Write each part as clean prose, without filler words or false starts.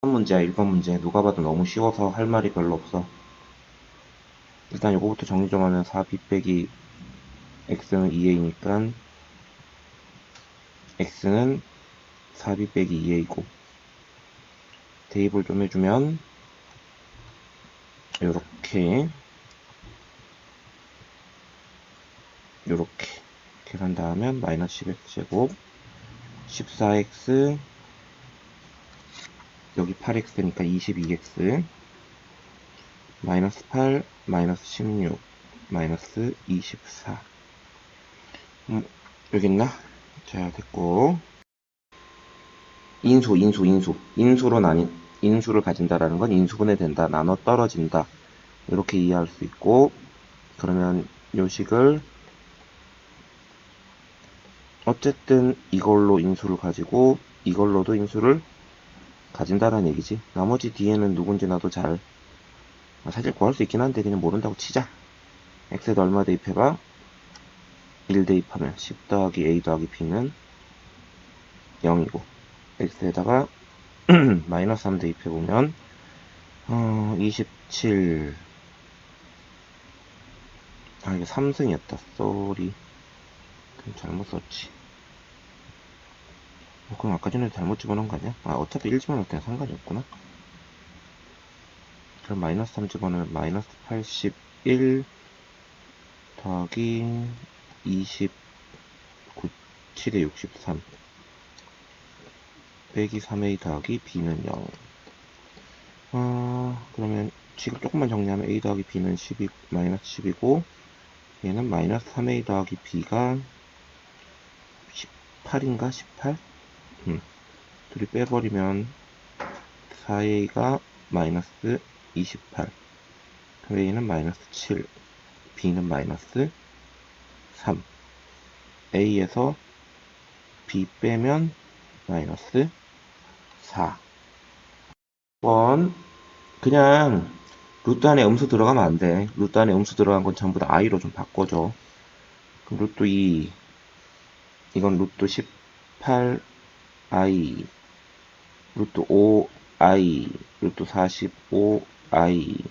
문제야, 1번 문제. 누가 봐도 너무 쉬워서 할 말이 별로 없어. 일단 요거부터 정리 좀 하면 4b 빼기 x는 2a니까 x는 4b 빼기 2a고 대입을 좀 해주면 요렇게 계산다 하면 마이너스 10x제곱 14x 여기 8x니까 22x 마이너스 8 마이너스 16 마이너스 24 여기 있나? 자, 됐고 인수를 가진다라는 건 인수분해 된다, 나눠 떨어진다 이렇게 이해할 수 있고, 그러면 요식을 어쨌든 이걸로 인수를 가지고 이걸로도 인수를 가진다라는 얘기지. 나머지 뒤에는 누군지 나도 잘 사실 구할 수 있긴 한데 그냥 모른다고 치자. x에다 얼마 대입해봐? 1 대입하면 10 더하기 a 더하기 b는 0이고 x에다가 마이너스 3 대입해보면 27 이게 3승이었다. 쏘리. 잘못 썼지. 그럼 아까 전에 잘못 집어넣은 거 아니야? 어차피 1 집어넣을 때는 상관이 없구나. 그럼 마이너스 3 집어넣으면 마이너스 81 더하기 29 7에 63 빼기 3a 더하기 b는 0. 그러면 지금 조금만 정리하면 a 더하기 b는 12, 마이너스 10이고 얘는 마이너스 3a 더하기 b가 18인가? 18? 둘이 빼버리면 4a가 마이너스 28 그럼 a는 마이너스 7 b는 마이너스 3 a에서 b 빼면 마이너스 4 번 그냥 루트 안에 음수 들어가면 안 돼. 루트 안에 음수 들어간 건 전부 다 i로 좀 바꿔줘. 그럼 루트 2 이건 루트 18i 루트 5i 루트 45i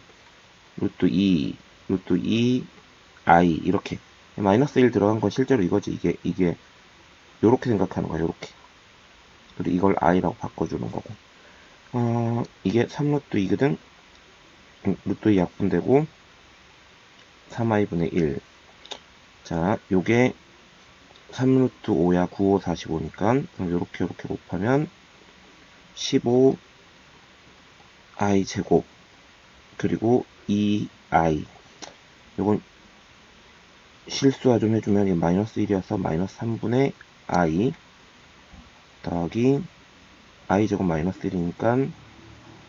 루트 2 루트 2i 이렇게 마이너스 1 들어간 건 실제로 이거지. 이게 요렇게 생각하는 거야. 요렇게. 그리고 이걸 i라고 바꿔주는 거고. 이게 3루트 2거든. 루트 2 약분되고 3i분의 1. 자, 요게 3루트 5야 9, 5, 45니까 그럼 요렇게 곱하면 15i 제곱 그리고 2i 요건 실수화 좀 해주면 이게 마이너스 1이어서 마이너스 3분의 i 더하기 i 제곱 마이너스 1이니까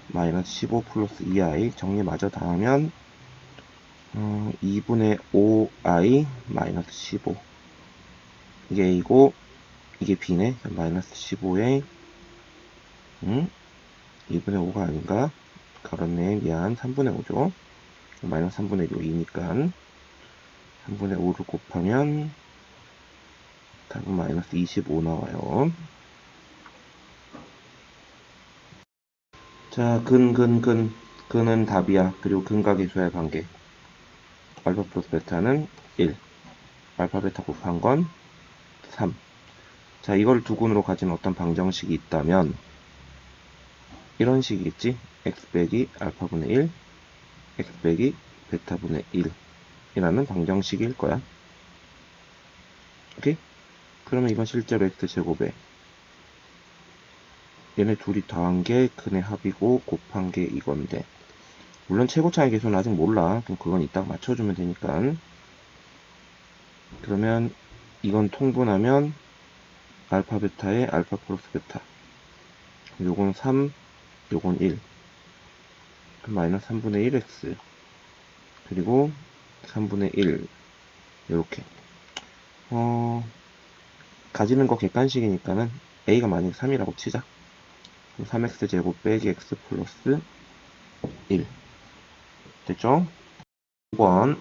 마이너스 15 플러스 2i 정리 마저 다 하면 2분의 5i 마이너스 15 이게 a고 이게 b네. 마이너스 15에 2분의 5가 아닌가? 가렸네. 미안. 3분의 5죠. 마이너스 3분의 6이니까 3분의 5를 곱하면 답은 마이너스 25 나와요. 자, 근은 답이야. 그리고 근과 계수의 관계. 알파 플러스 베타는 1. 알파 베타 곱한 건 3. 자, 이걸 두 근으로 가진 어떤 방정식이 있다면 이런 식이겠지. x 빼기 알파분의 1, x 빼기 베타분의 1 이라는 방정식일 거야. 오케이? 그러면 이건 실제로 x제곱에 얘네 둘이 더한 게 근의 합이고 곱한 게 이건데 물론 최고차의 계수는 아직 몰라. 그럼 그건 이따가 맞춰주면 되니까. 그러면 이건 통분하면 알파 베타에 알파 플러스 베타 요건 3 요건 1 마이너스 3분의 1x 그리고 3분의 1 요렇게 가지는 거 객관식이니까는 a가 만약 3이라고 치자. 그럼 3x 제곱 빼기 x 플러스 1 됐죠? 5번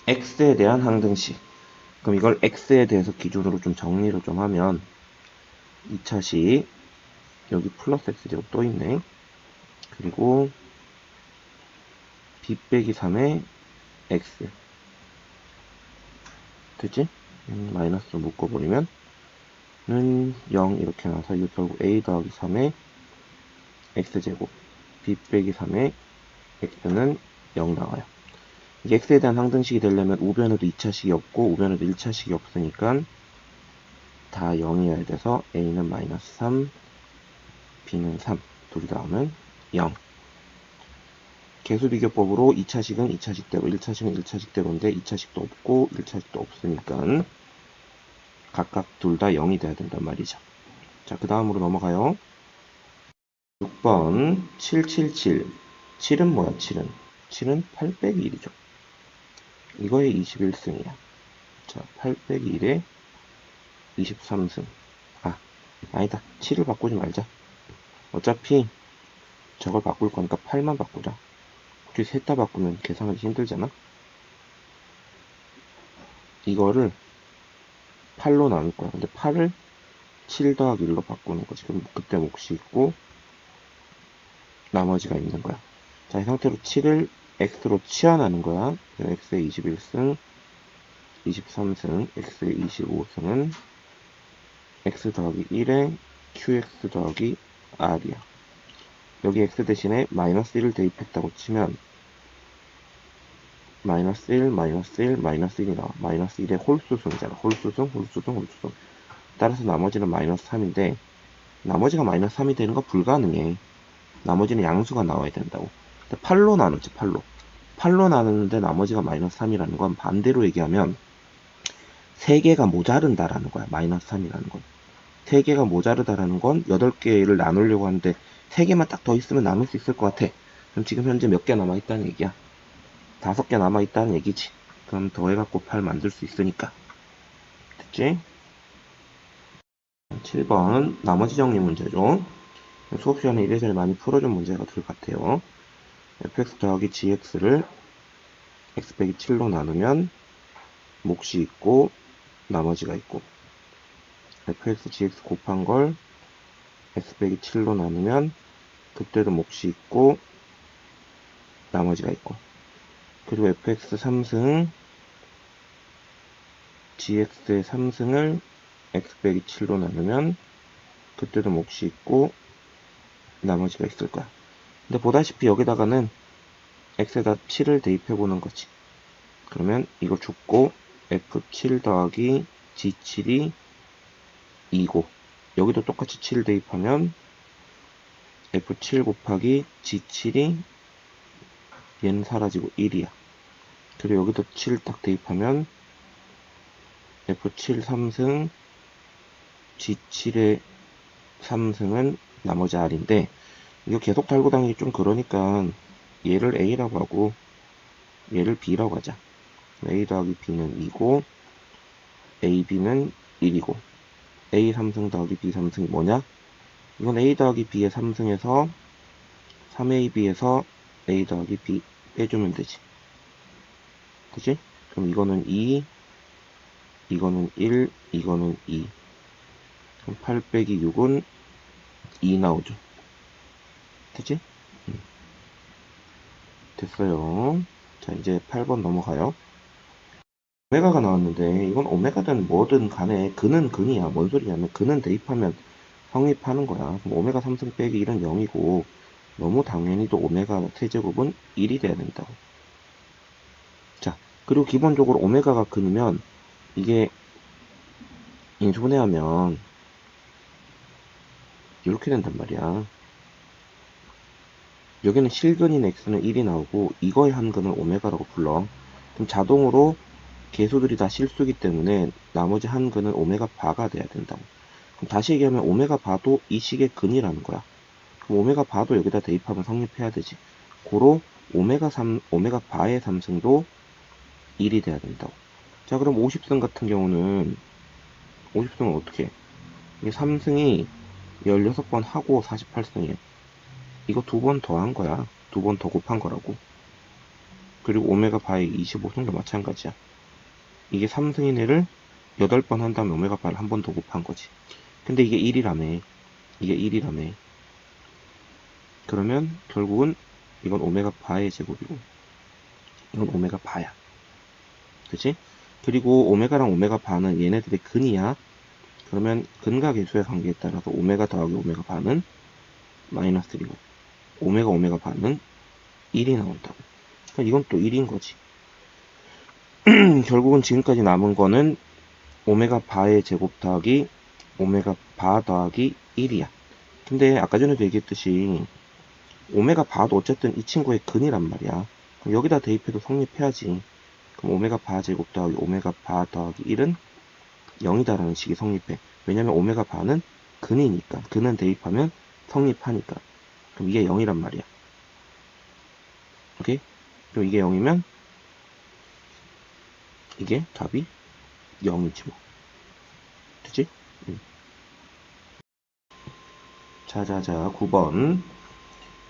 x에 대한 항등식. 그럼 이걸 x에 대해서 기준으로 좀 정리를 좀 하면 2차식 여기 플러스 x제곱 또 있네. 그리고 b 빼기 3의 x 됐지? 마이너스로 묶어버리면 는 0 이렇게 나와서 이거 결국 a 더하기 3의 x제곱 b 빼기 3의 x는 0 나와요. 이게 x에 대한 항등식이 되려면 우변에도 2차식이 없고 우변에도 1차식이 없으니까 다 0이어야 돼서 a는 마이너스 3, b는 3 둘이 다 하면 0. 계수비교법으로 2차식은 2차식대로 1차식은 1차식대로인데 2차식도 없고 1차식도 없으니까 각각 둘 다 0이 돼야 된단 말이죠. 자, 그 다음으로 넘어가요. 6번 777 7은 뭐야? 7은 8 빼기 1이죠. 이거의 21승이야. 자, 8 빼기 1에 23승. 아니다. 7을 바꾸지 말자. 어차피 저걸 바꿀 거니까 8만 바꾸자. 굳이 셋 다 바꾸면 계산하기 힘들잖아. 이거를 8로 나눌 거야. 근데 8을 7 더하기 1로 바꾸는 거지. 그럼 그때 몫이 있고 나머지가 있는 거야. 자, 이 상태로 7을 x로 치환하는 거야. x의 21승, 23승, x의 25승은 x 더하기 1에 qx 더하기 r이야. 여기 x 대신에 마이너스 1을 대입했다고 치면 마이너스 1, 마이너스 1, 마이너스 1이 나와. 마이너스 1의 홀수승이잖아. 홀수승. 따라서 나머지는 마이너스 3인데 나머지가 마이너스 3이 되는 거 불가능해. 나머지는 양수가 나와야 된다고. 8로 나눴지. 8로 나누는데 나머지가 마이너스 3이라는 건 반대로 얘기하면 3개가 모자른다라는 거야. 마이너스 3이라는 건. 3개가 모자르다라는 건 8개를 나누려고 하는데 3개만 딱 더 있으면 나눌 수 있을 것 같아. 그럼 지금 현재 몇 개 남아있다는 얘기야? 5개 남아있다는 얘기지. 그럼 더해갖고 8 만들 수 있으니까. 됐지? 7번 나머지 정리 문제죠. 수업 시간에 이래저래 많이 풀어준 문제가 될 것 같아요. fx 더하기 gx를 x 빼기 7로 나누면 몫이 있고 나머지가 있고 fx gx 곱한 걸 x 빼기 7로 나누면 그때도 몫이 있고 나머지가 있고 그리고 fx 3승 gx의 3승을 x 빼기 7로 나누면 그때도 몫이 있고 나머지가 있을 거야. 근데 보다시피 여기다가는 x에다 7을 대입해보는 거지. 그러면 이거 죽고 f7 더하기 g7이 2고 여기도 똑같이 7 대입하면 f7 곱하기 g7이 얘는 사라지고 1이야. 그리고 여기도 7 딱 대입하면 f7 3승 g7의 3승은 나머지 r인데 이거 계속 달고 다니기 좀 그러니까 얘를 a라고 하고 얘를 b라고 하자. a 더하기 b는 2고 ab는 1이고 a 3승 더하기 b 3승이 뭐냐? 이건 a 더하기 b의 3승에서 3ab에서 a 더하기 b 빼주면 되지. 그치? 그럼 이거는 2, 이거는 1, 이거는 2. 그럼 8 빼기 6은 2 나오죠. 됐지? 됐어요. 자, 이제 8번 넘어가요. 오메가가 나왔는데 이건 오메가든 뭐든 간에 근은 근이야. 뭔 소리냐면 근은 대입하면 성립하는 거야. 그럼 오메가 3승 빼기 1은 0이고 너무 당연히 또 오메가 세제곱은 1이 돼야 된다고. 자, 그리고 기본적으로 오메가가 근이면 이게 인수분해하면 이렇게 된단 말이야. 여기는 실근인 x는 1이 나오고 이거의 한 근을 오메가라고 불러. 그럼 자동으로 개수들이 다 실수기 때문에 나머지 한 근은 오메가 바가 돼야 된다고. 그럼 다시 얘기하면 오메가 바도 이 식의 근이라는 거야. 그럼 오메가 바도 여기다 대입하면 성립해야 되지. 고로 오메가 바의 3승도 1이 돼야 된다고. 자, 그럼 50승 같은 경우는 50승은 어떻게 해? 이게 3승이 16번 하고 48승이에요. 이거 2번 더 한 거야. 2번 더 곱한 거라고. 그리고 오메가 바의 25승도 마찬가지야. 이게 3승인 애를 8번 한 다음에 오메가 바를 한 번 더 곱한 거지. 근데 이게 1이라며. 이게 1이라며. 그러면 결국은 이건 오메가 바의 제곱이고 이건 오메가 바야. 그치? 그리고 오메가랑 오메가 바는 얘네들의 근이야. 그러면 근과 계수의 관계에 따라서 오메가 더하기 오메가 바는 마이너스 1이고 오메가 바는 1이 나온다고. 그러니까 이건 또 1인 거지. 결국은 지금까지 남은 거는 오메가 바의 제곱 더하기 오메가 바 더하기 1이야. 근데 아까 전에도 얘기했듯이 오메가 바도 어쨌든 이 친구의 근이란 말이야. 그럼 여기다 대입해도 성립해야지. 그럼 오메가 바 제곱 더하기 오메가 바 더하기 1은 0이다라는 식이 성립해. 왜냐면 오메가 바는 근이니까. 근은 대입하면 성립하니까. 그럼 이게 0이란 말이야. 오케이? 그럼 이게 0이면 이게 답이 0이지 뭐. 그치? 자자자 9번.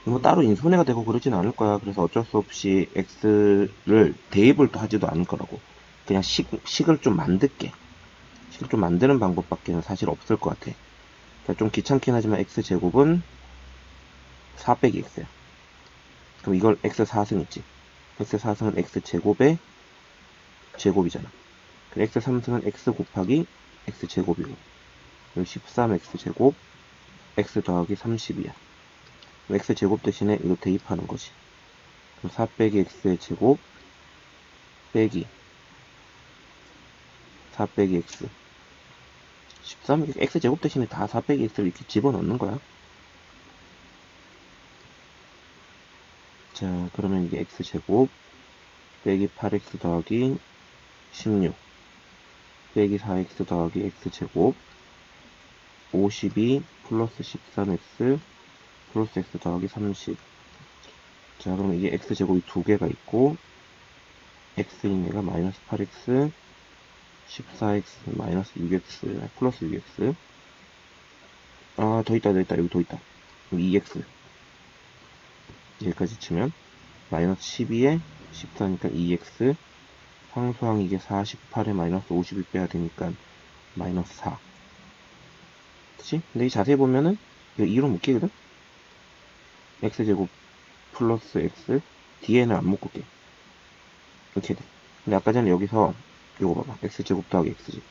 뭐 따로 인수분해가 되고 그러진 않을 거야. 그래서 어쩔 수 없이 x를 대입을 또 하지도 않을 거라고. 그냥 식을 좀 만들게. 식을 좀 만드는 방법밖에는 사실 없을 것 같아. 그러니까 좀 귀찮긴 하지만 x제곱은 4 빼기 x야. 그럼 이걸 x4승 있지. x4승은 x제곱의 제곱이잖아. 그럼 x3승은 x 곱하기 x제곱이고 13x제곱 x 더하기 30이야. x제곱 대신에 이거 대입하는 거지. 그럼 4 빼기 x의 제곱 빼기 4 빼기 x 13 x제곱 대신에 다 4 빼기 x를 이렇게 집어넣는 거야. 자, 그러면 이게 x제곱 빼기 8x 더하기 16 빼기 4x 더하기 x제곱 52 플러스 13x 플러스 x 더하기 30. 자, 그럼 이게 x제곱이 두 개가 있고 x인 얘가 마이너스 8x 14x 마이너스 6x 플러스 6x. 아, 더 있다 여기 더 있다. 2x 여기까지 치면 마이너스 12에 14니까 2x 상수항 이게 48에 마이너스 50을 빼야 되니까 마이너스 4. 그치? 근데 이 자세히 보면은 이거 2로 묶이거든? x제곱 플러스 x 뒤에는 안 묶을게. 이렇게 돼. 근데 아까 전에 여기서 이거 봐봐. x제곱 더하기 x제곱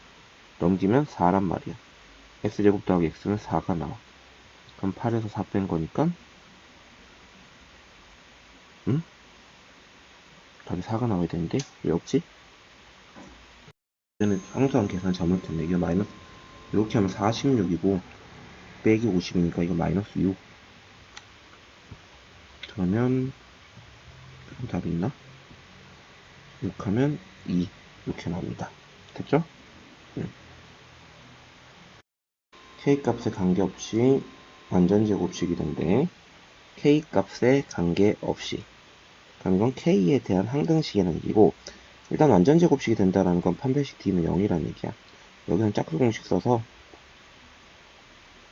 넘기면 4란 말이야. x제곱 더하기 x는 4가 나와. 그럼 8에서 4 뺀 거니까 응? 답이 4가 나와야 되는데 왜 없지? 저는 항상 계산 잘못했네. 이게 마이너스 이렇게 하면 46이고 빼기 50이니까 이거 마이너스 6. 그러면 답이 있나? 6하면 2 이렇게 나옵니다. 됐죠? K값에 관계없이 완전제곱식이던데 K값에 관계없이 그럼 이건 K에 대한 항등식이라는 얘기고 일단 완전제곱식이 된다는 건 판별식 D는 0이라는 얘기야. 여기는 짝수공식 써서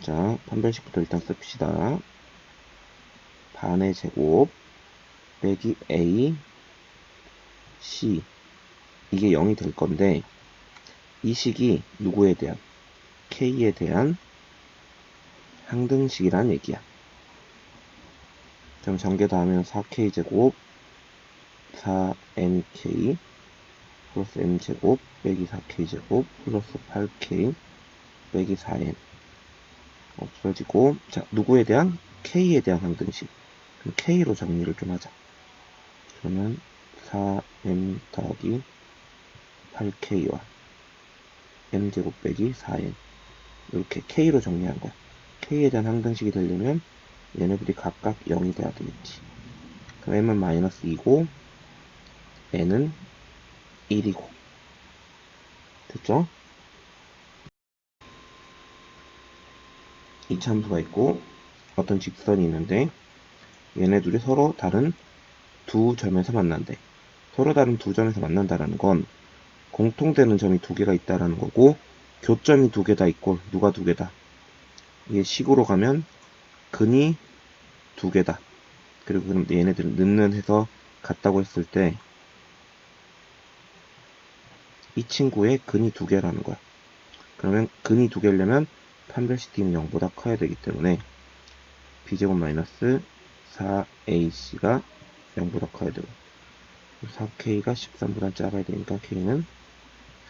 자 판별식부터 일단 씁시다. 반의 제곱 빼기 A C 이게 0이 될 건데 이 식이 누구에 대한 K에 대한 항등식이란 얘기야. 그럼 전개 다 하면 4K제곱 4NK 플러스 M제곱 빼기 4K제곱 플러스 8K 빼기 4N 없어지고 자 누구에 대한? K에 대한 항등식. 그럼 K로 정리를 좀 하자. 그러면 4M 더하기 8K와 M제곱 빼기 4N 이렇게 K로 정리한 거야. K에 대한 항등식이 되려면 얘네들이 각각 0이 돼야 되겠지. 그럼 M은 마이너스 2고 N은 1이고 됐죠? 이 참수가 있고 어떤 직선이 있는데 얘네 둘이 서로 다른 두 점에서 만난대. 서로 다른 두 점에서 만난다라는 건 공통되는 점이 두 개가 있다라는 거고 교점이 두 개다 있고 누가 두 개다? 이게 식으로 가면 근이 두 개다. 그리고 그럼 얘네들은 는는 해서 같다고 했을 때 이 친구의 근이 두 개라는 거야. 그러면 근이 두 개려면 판별식 d는 0보다 커야 되기 때문에 b제곱 마이너스 4ac가 0보다 커야 되고 4k가 13보다 작아야 되니까 k는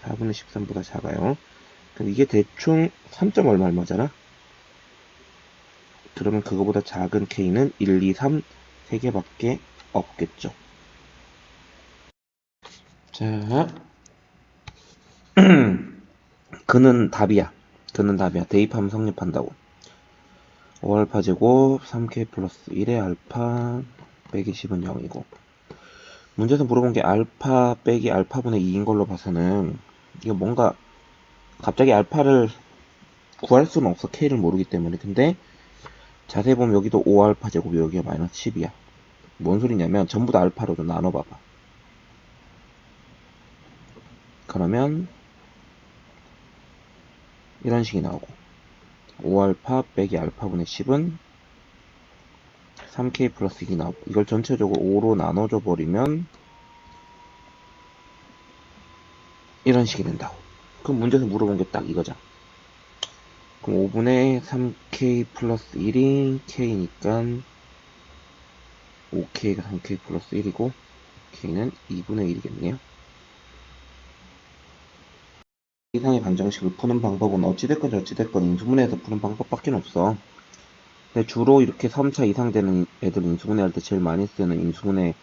4분의 13보다 작아요. 그럼 이게 대충 3점 얼마잖아? 그러면 그거보다 작은 k는 1, 2, 3 3개밖에 없겠죠. 자, 그는 답이야. 대입하면 성립한다고. 5알파 제곱 3k 플러스 1의 알파 빼기 10은 0이고 문제에서 물어본 게 알파 빼기 알파분의 2인 걸로 봐서는 이거 뭔가 갑자기 알파를 구할 수는 없어. k를 모르기 때문에. 근데 자세히 보면 여기도 5알파 제곱이 여기가 마이너스 10이야. 뭔 소리냐면 전부 다 알파로 좀 나눠봐봐. 그러면 이런 식이 나오고 5알파 빼기 알파분의 10은 3k 플러스 2이 나오고 이걸 전체적으로 5로 나눠줘 버리면 이런 식이 된다고. 그럼 문제에서 물어본 게 딱 이거죠. 그럼 5분의 3k 플러스 1이 k니까 5k가 3k 플러스 1이고 k는 2분의 1이겠네요. 이상의 방정식을 푸는 방법은 어찌됐건 저찌됐건 인수분해해서 푸는 방법밖에 없어. 근데 주로 이렇게 3차 이상 되는 애들 인수분해할 때 제일 많이 쓰는 인수분해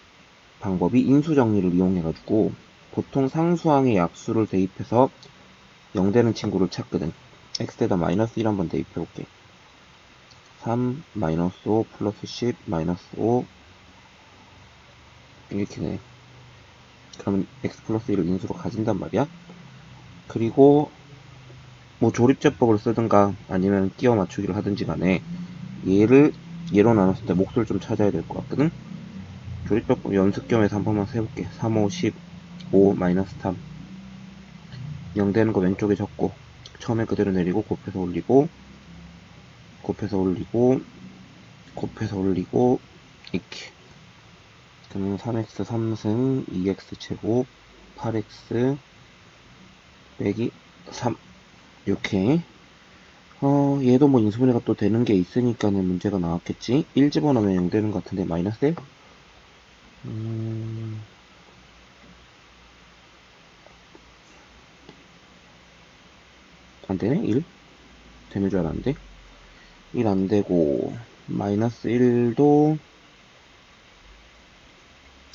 방법이 인수정리를 이용해가지고 보통 상수항의 약수를 대입해서 0 되는 친구를 찾거든. x에다 마이너스 1 한번 대입해볼게. 3, 마이너스 5, 플러스 10, 마이너스 5 이렇게 돼. 그러면 x 플러스 1을 인수로 가진단 말이야. 그리고 뭐 조립제법을 쓰든가 아니면 끼워 맞추기를 하든지 간에 얘를 얘로 나눴을 때 몫을 좀 찾아야 될 것 같거든. 조립제법 연습 겸해서 한 번만 세볼게. 3, 5, 10, 5, 마이너스 3 0 되는 거 왼쪽에 적고 처음에 그대로 내리고 곱해서 올리고 곱해서 올리고 곱해서 올리고 이렇게. 그러면 3x 3승 2x 제곱 8x 빼기 3 이렇게. 얘도 뭐 인수분해가 또 되는 게 있으니까는 문제가 나왔겠지. 1 집어넣으면 0 되는 것 같은데 마이너스 1? 안되네? 1? 되는 줄 알았는데 1 안되고 마이너스 1도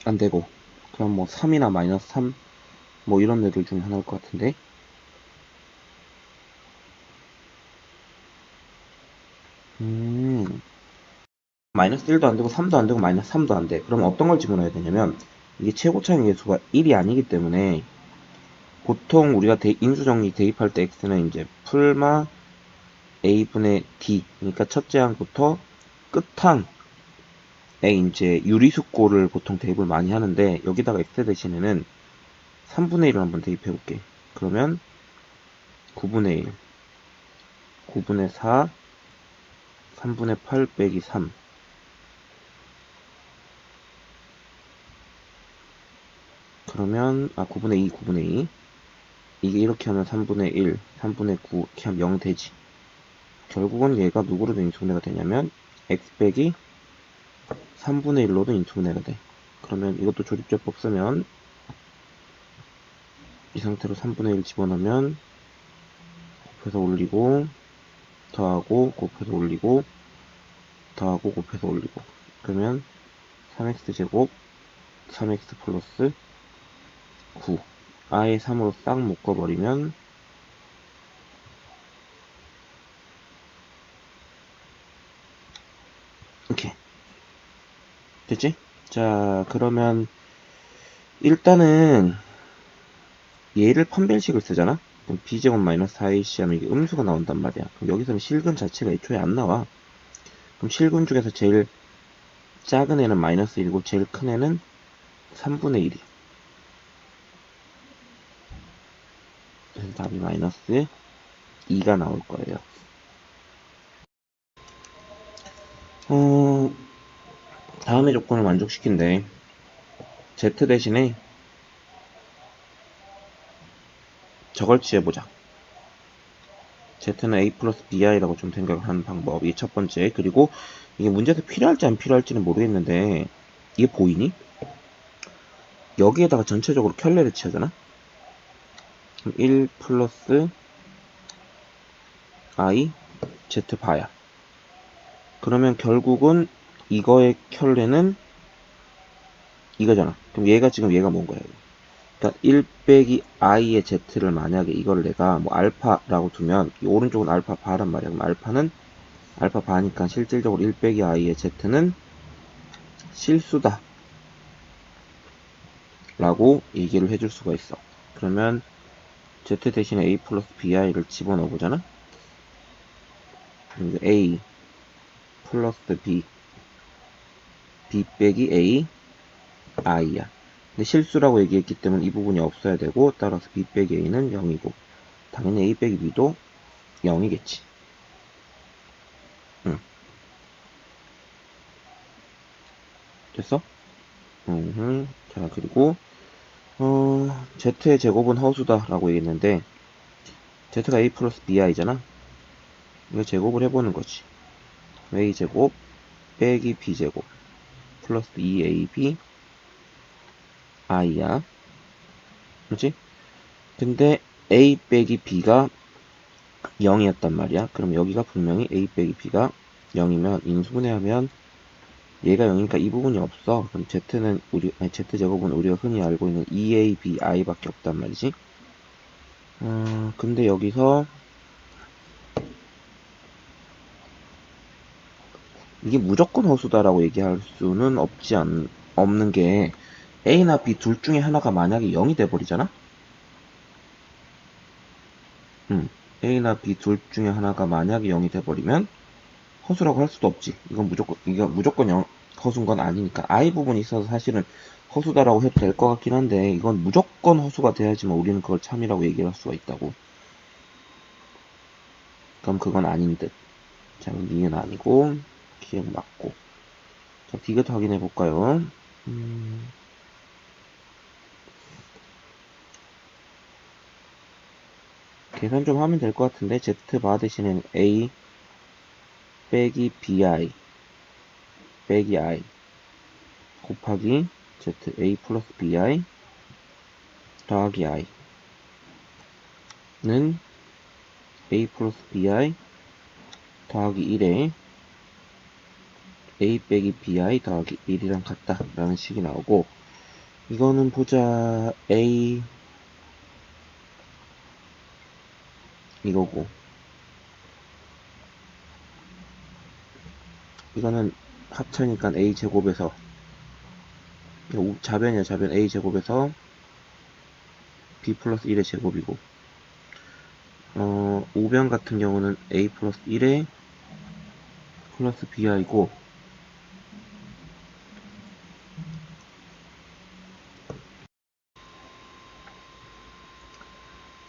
안되고 그럼 뭐 3이나 마이너스 3 뭐 이런 애들 중에 하나일 것 같은데 마이너스 1도 안되고 3도 안되고 마이너스 3도 안돼. 그럼 어떤 걸 집어넣어야 되냐면 이게 최고차의 계수가 1이 아니기 때문에 보통 우리가 인수정리 대입할 때 x는 이제 풀마 a분의 d 그러니까 첫째 항부터 끝항에 이제 유리수꼴을 보통 대입을 많이 하는데 여기다가 x 대신에는 3분의 1을 한번 대입해 볼게. 그러면 9분의 1 9분의 4 3분의 8 빼기 3 그러면 9분의 2 9분의 2 이게 이렇게 하면 3분의 1 3분의 9 이렇게 하면 0 되지. 결국은 얘가 누구로도 인수분해가 되냐면 x 빼기 3분의 1로도 인수분해가 돼. 그러면 이것도 조립제법 쓰면 이 상태로 3분의 1 집어넣으면 곱해서 올리고 더하고 곱해서 올리고 더하고 곱해서 올리고 그러면 3x제곱 3x 플러스 9 아예 3으로 싹 묶어버리면 이렇게 됐지? 자 그러면 일단은 얘를 판별식을 쓰잖아? 그럼 b제곱 마이너스 4ac 하면 이게 음수가 나온단 말이야. 그럼 여기서는 실근 자체가 애초에 안 나와. 그럼 실근 중에서 제일 작은 애는 마이너스 1이고 제일 큰 애는 3분의 1이. 그래서 답이 마이너스 2가 나올 거예요. 다음의 조건을 만족시킨대. z 대신에 저걸 취해보자. Z는 A 플러스 BI라고 좀 생각하는 방법이 첫 번째. 그리고 이게 문제에서 필요할지 안 필요할지는 모르겠는데, 이게 보이니? 여기에다가 전체적으로 켤레를 치잖아? 그럼 1 플러스 I Z 바야. 그러면 결국은 이거의 켤레는 이거잖아. 그럼 얘가 지금 얘가 뭔 거야? 그러니까 1 빼기 i의 z를 만약에 이걸 내가 뭐 알파라고 두면 이 오른쪽은 알파 바란 말이야. 그럼 알파는 알파 바니까 실질적으로 1 빼기 i의 z는 실수다 라고 얘기를 해줄 수가 있어. 그러면 z 대신에 a 플러스 bi를 집어넣어 보잖아. a 플러스 b 빼기 a i야. 근데 실수라고 얘기했기 때문에 이 부분이 없어야 되고, 따라서 b 빼기 a는 0이고 당연히 a 빼기 b도 0이겠지. 응. 됐어? 자, 그리고 z의 제곱은 허수다 라고 얘기했는데 z가 a 플러스 bi잖아. 이거 제곱을 해보는 거지. a 제곱 빼기 b 제곱 플러스 2ab i야. 그렇지? 근데 a 빼기 b가 0이었단 말이야. 그럼 여기가 분명히 a 빼기 b가 0이면 인수분해하면 얘가 0이니까 이 부분이 없어. 그럼 z는 z제곱은 우리가 흔히 알고 있는 2ab i밖에 없단 말이지. 근데 여기서 이게 무조건 허수다라고 얘기할 수는 없는 게 A나 B 둘 중에 하나가 만약에 0이 돼버리잖아? A나 B 둘 중에 하나가 만약에 0이 돼버리면 허수라고 할 수도 없지. 이거 무조건 허수인 건 아니니까. I 부분이 있어서 사실은 허수다라고 해도 될 것 같긴 한데, 이건 무조건 허수가 돼야지만 우리는 그걸 참이라고 얘기를 할 수가 있다고. 그럼 그건 아닌 듯. 자, 니은 아니고, 기억 맞고. 자, 디귿 확인해 볼까요? 계산 좀 하면 될 것 같은데, Z바 대신엔 A 빼기 BI 빼기 I 곱하기 Z A 플러스 BI 더하기 I는 A 플러스 BI 더하기 1에 A 빼기 BI 더하기 1이랑 같다 라는 식이 나오고, 이거는 보자. A 이거고, 이거는 합차니까 A 제곱에서 자변이야. 자변 A 제곱에서 B 플러스 1의 제곱이고, 우변 같은 경우는 A 플러스 1의 플러스 BI고,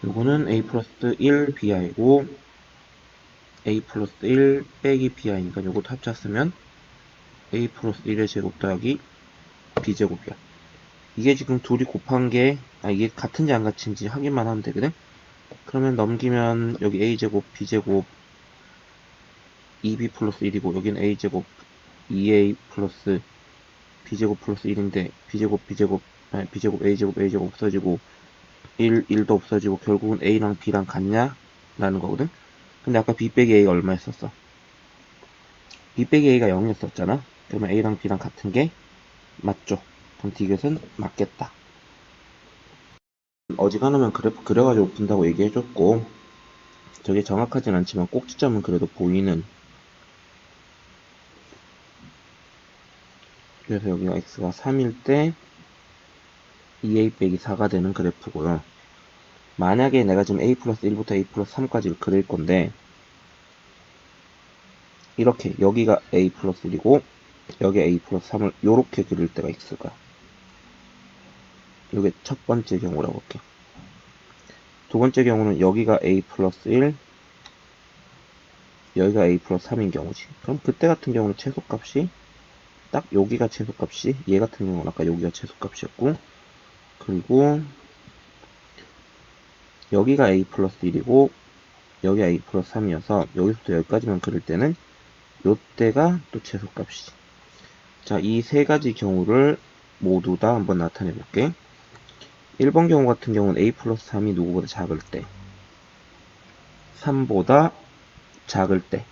요거는 A 플러스 1 BI고, A 플러스 1 빼기 BI니까 요것도 합쳤으면 A 플러스 1의 제곱 더하기 B제곱이야. 이게 지금 둘이 곱한 게, 이게 같은지 안 같은지 확인만 하면 되거든? 그러면 넘기면 여기 A제곱, B제곱, 2B 플러스 1이고, 여기는 A제곱, 2A 플러스 B제곱 플러스 1인데, B제곱, A제곱, A제곱 없어지고, 1도 없어지고, 결국은 A랑 B랑 같냐? 라는 거거든? 근데 아까 B 빼기 A가 얼마였었어? B 빼기 A가 0이었었잖아? 그러면 A랑 B랑 같은 게 맞죠? 그럼 디귿은 맞겠다. 어지간하면 그래프 그려가지고 푼다고 얘기해줬고, 저게 정확하진 않지만 꼭지점은 그래도 보이는, 그래서 여기가 x가 3일 때 2a 빼기 4가 되는 그래프고요. 만약에 내가 지금 a 플러스 1부터 a 플러스 3까지를 그릴 건데, 이렇게 여기가 a 플러스 1이고 여기 a 플러스 3을 이렇게 그릴 때가 있을 거야. 이게 첫 번째 경우라고 할게. 두 번째 경우는 여기가 a 플러스 1, 여기가 a 플러스 3인 경우지. 그럼 그때 같은 경우는 최소값이 딱 여기가 최소값이, 얘 같은 경우는 아까 여기가 최소값이었고, 그리고 여기가 a 플러스 1이고 여기 a 플러스 3이어서 여기서부터 여기까지만 그릴 때는 요때가 또 최소값이지. 자, 이 세 가지 경우를 모두 다 한번 나타내 볼게. 1번 경우 같은 경우는 a 플러스 3이 누구보다 작을 때, 3보다 작을 때,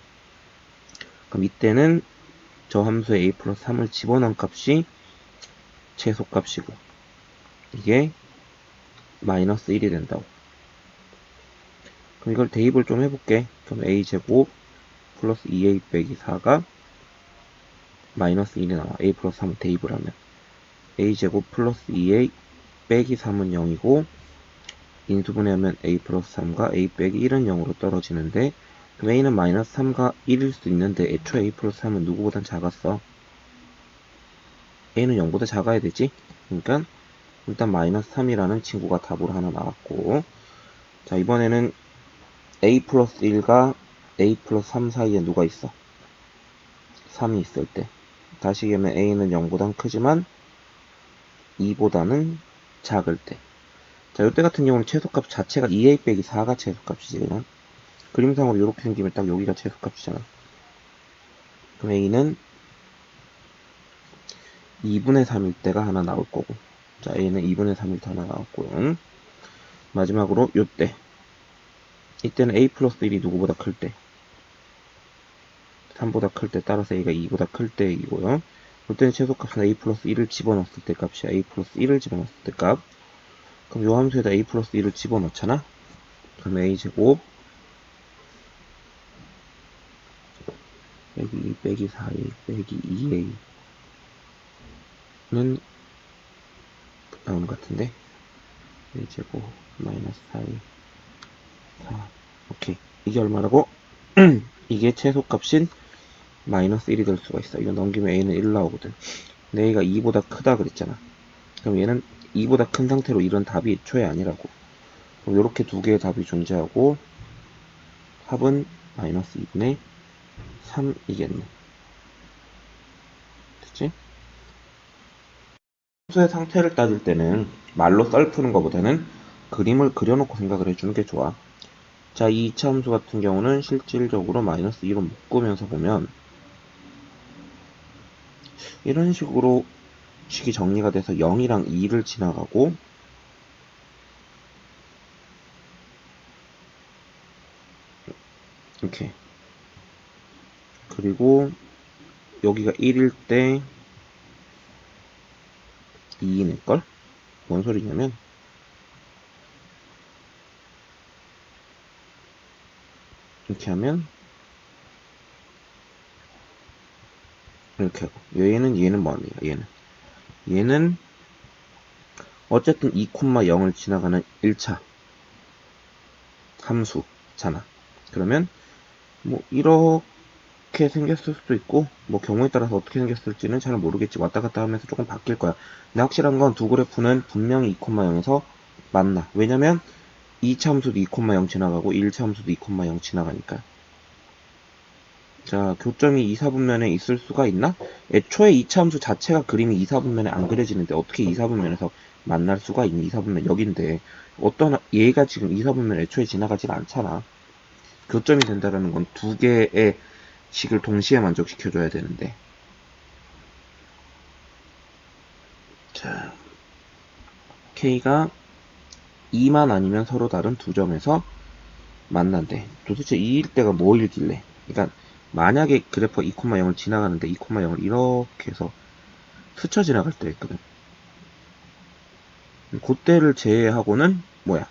그럼 이때는 저 함수에 a 플러스 3을 집어넣은 값이 최소값이고, 이게 마이너스 1이 된다고. 그럼 이걸 대입을 좀 해볼게. 그럼 a제곱 플러스 2a 빼기 4가 마이너스 1이 나와. a 플러스 3을 대입을 하면 a제곱 플러스 2a 빼기 3은 0이고, 인수분해하면 a 플러스 3과 a 빼기 1은 0으로 떨어지는데, 그럼 a는 마이너스 3과 1일 수도 있는데 애초에 a 플러스 3은 누구보단 작았어. a는 0보다 작아야 되지. 그러니까 일단 마이너스 3이라는 친구가 답으로 하나 나왔고, 자, 이번에는 a 플러스 1과 a 플러스 3 사이에 누가 있어? 3이 있을 때, 다시 얘기하면 a는 0보단 크지만 2보다는 작을 때. 자, 이때 같은 경우는 최소값 자체가 2a 빼기 4가 최소값이지. 그냥 그림상으로 이렇게 생기면 딱 여기가 최소값이잖아. 그럼 a는 2분의 3일 때가 하나 나올 거고, 자, a는 2분의 3일 때 하나 나왔고요. 마지막으로 요때, 이때는 a 플러스 1이 누구보다 클 때, 3보다 클 때, 따라서 a가 2보다 클 때 이고요. 이때는 최소값은 a 플러스 1을 집어넣었을 때 값이야. a 플러스 1을 집어넣었을 때 값. 그럼 요 함수에다 a 플러스 1을 집어넣잖아. 그럼 a제곱 빼기 2 빼기 4a 빼기 2a는 나오는 것 같은데, a제곱 마이너스 4a 4. 오케이. 이게 얼마라고? 이게 최소값인 마이너스 1이 될 수가 있어. 이거 넘기면 a는 1 나오거든. 근데 a가 2보다 크다 그랬잖아. 그럼 얘는 2보다 큰 상태로 이런 답이 애초에 아니라고. 그럼 이렇게 두 개의 답이 존재하고 합은 마이너스 2분의 3이겠네. 됐지? 함수의 상태를 따질 때는 말로 썰 푸는 것보다는 그림을 그려놓고 생각을 해주는 게 좋아. 자, 이 2차 함수 같은 경우는 실질적으로 마이너스 2로 묶으면서 보면 이런 식으로 식이 정리가 돼서 0이랑 2를 지나가고, 이렇게, 그리고 여기가 1일 때 2인일걸? 뭔 소리냐면 이렇게 하면 이렇게 하고, 얘는 뭐하냐, 얘는 어쨌든 2,0을 지나가는 1차 함수잖아. 그러면 뭐 이렇게 생겼을 수도 있고, 뭐 경우에 따라서 어떻게 생겼을지는 잘 모르겠지. 왔다 갔다 하면서 조금 바뀔 거야. 근데 확실한 건 두 그래프는 분명히 2,0에서 만나. 왜냐면 2차 함수도 2,0 지나가고 1차 함수도 2,0 지나가니까. 자, 교점이 2, 4분면에 있을 수가 있나? 애초에 2차 함수 자체가 그림이 2, 4분면에 안 그려지는데 어떻게 2, 4분면에서 만날 수가 있니? 2, 4분면 여긴데 어떤 얘가 지금 2, 4분면 애초에 지나가질 않잖아. 교점이 된다라는 건 두 개의 식을 동시에 만족시켜줘야 되는데. 자, K가 2만 아니면 서로 다른 두 점에서 만난대. 도대체 2일 때가 뭐일길래? 그러니까 만약에 그래프가 2,0을 지나가는데 2,0을 이렇게 해서 스쳐 지나갈 때 있거든. 그때를 제외하고는 뭐야?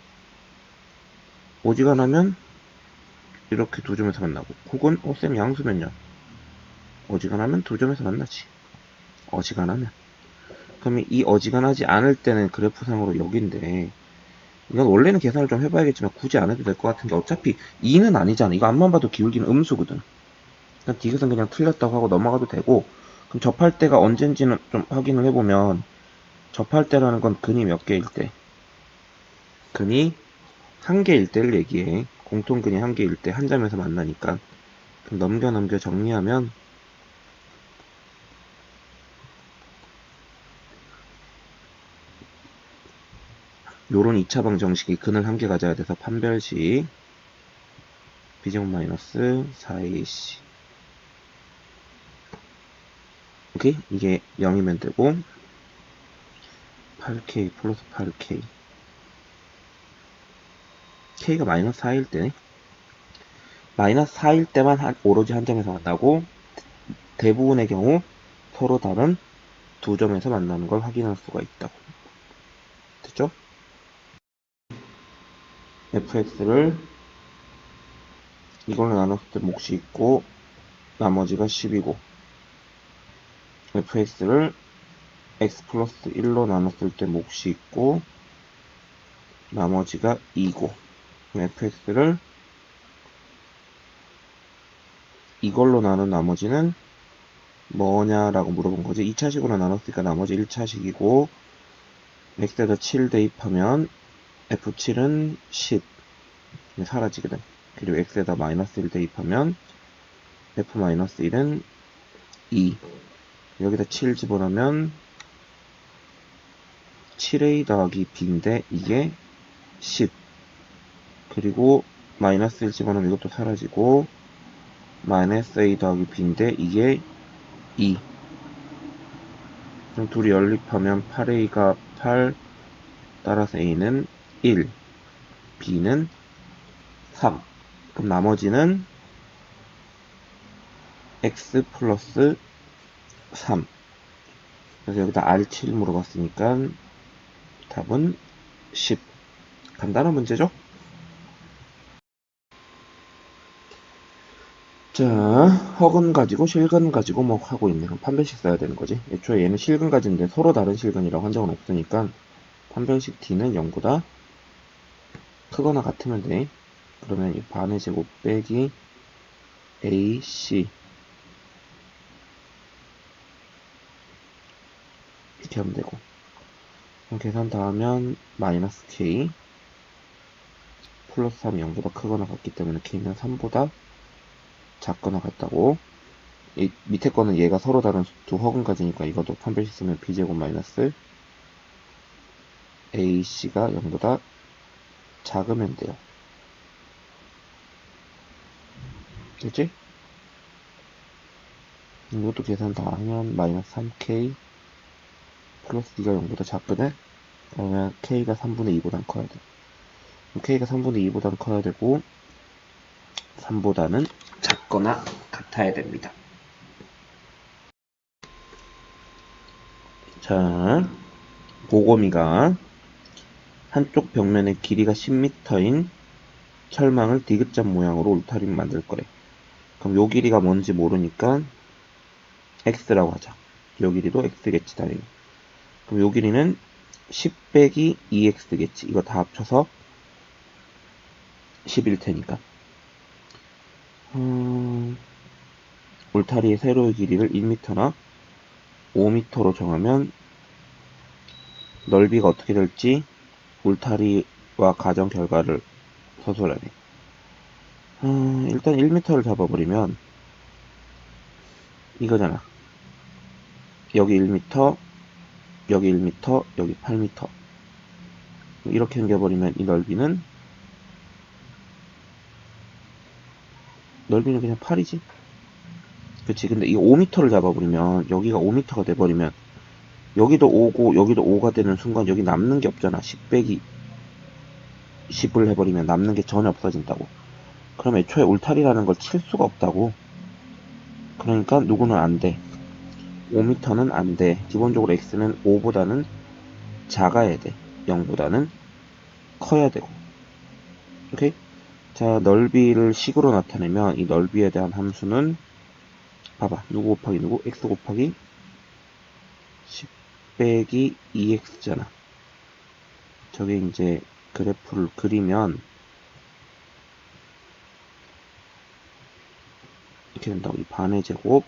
어지간하면 이렇게 두 점에서 만나고, 혹은 쌤 양수면요? 어지간하면 두 점에서 만나지. 어지간하면. 그럼 이 어지간하지 않을 때는 그래프상으로 여기인데, 이건 원래는 계산을 좀 해봐야겠지만 굳이 안 해도 될 것 같은 게, 어차피 2는 아니잖아. 이거 앞만 봐도 기울기는 음수거든. 그냥 디귿은 그냥 틀렸다고 하고 넘어가도 되고, 그럼 접할 때가 언젠지는 좀 확인을 해보면, 접할 때라는 건 근이 몇 개일 때? 근이 한 개일 때를 얘기해. 공통근이 한 개일 때 한 점에서 만나니까. 그럼 넘겨 정리하면 요런 2차방 정식이 근을 한 개 가져야 돼서 판별식 b제곱 마이너스 4ac. 오케이? 이게 0이면 되고 8k 플러스 8k. k가 마이너스 4일 때네. 마이너스 4일 때만 오로지 한 점에서 만나고 대부분의 경우 서로 다른 두 점에서 만나는 걸 확인할 수가 있다고. 됐죠? fx를 이걸로 나눴을 때 몫이 있고 나머지가 10이고 fx를 x 플러스 1로 나눴을 때 몫이 있고 나머지가 2고 fx를 이걸로 나눈 나머지는 뭐냐라고 물어본 거지. 2차식으로 나눴으니까 나머지 1차식이고 x에다 7 대입하면 f7은 10 사라지거든. 그리고 x에다 마이너스 1 대입하면 f-1은 2. 여기다 7 집어넣으면 7a 더하기 b인데 이게 10. 그리고 마이너스 1 집어넣으면 이것도 사라지고 마이너스 a 더하기 b인데 이게 2. 그럼 둘이 연립하면 8a가 8, 따라서 a는 1, b는 3. 그럼 나머지는 x 플러스 3. 그래서 여기다 R7 물어봤으니까 답은 10. 간단한 문제죠? 자, 허근 가지고 실근 가지고 뭐 하고 있네. 그럼 판별식 써야 되는 거지. 애초에 얘는 실근 가지인데 서로 다른 실근이라고 한 적은 없으니까 판별식 t는 0보다 크거나 같으면 돼. 그러면 이 반의 제곱 빼기 ac 이렇게 하면 되고, 그럼 계산 다 하면 마이너스 k 플러스 3이 0보다 크거나 같기 때문에 k는 3보다 작거나 같다고. 이 밑에 거는 얘가 서로 다른 두 허근까지니까 이것도 판별식 쓰면 b제곱 마이너스 ac가 0보다 작으면 돼요. 됐지? 이것도 계산 다 하면 마이너스 3k 플러스 D가 0보다 작거든? 그러면 K가 3분의 2보단 커야 돼. K가 3분의 2보단 커야 되고 3보다는 작거나 같아야 됩니다. 자, 고고미가 한쪽 벽면의 길이가 10m인 철망을 디귿자 모양으로 울타리를 만들 거래. 그럼 요 길이가 뭔지 모르니까 X라고 하자. 요 길이도 X겠지 당연히. 그럼 요 길이는 10 빼기 2x겠지. 이거 다 합쳐서 10일 테니까. 울타리의 세로의 길이를 1m나 5m로 정하면 넓이가 어떻게 될지 울타리와 가정 결과를 서술하네. 일단 1m를 잡아버리면 이거잖아. 여기 1m, 여기 1m, 여기 8m. 이렇게 넘겨버리면 이 넓이는 그냥 8이지. 그치. 근데 이 5m를 잡아버리면 여기가 5m가 돼버리면 여기도 5고 여기도 5가 되는 순간 여기 남는 게 없잖아. 10 빼기 10을 해버리면 남는 게 전혀 없어진다고. 그럼 애초에 울타리라는 걸 칠 수가 없다고. 그러니까 누구는 안 돼. 5m는 안 돼. 기본적으로 x는 5보다는 작아야 돼. 0보다는 커야 되고. 오케이? 자, 넓이를 식으로 나타내면 이 넓이에 대한 함수는 봐봐. 누구 곱하기 누구? x 곱하기 10 빼기 2x잖아. 저게 이제 그래프를 그리면 이렇게 된다고. 이 반의 제곱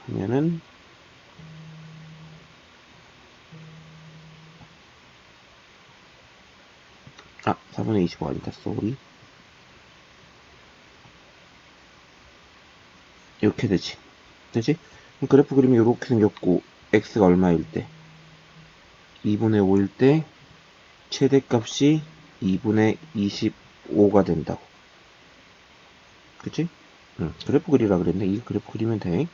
하면은 4분의 25 아니다. 쏘리. 이렇게 되지. 되지? 그럼 그래프 그림이 이렇게 생겼고 x가 얼마일 때? 2분의 5일 때 최대값이 2분의 20 5가 된다고. 그치? 그래프 그리라 그랬네. 이 그래프 그리면 돼.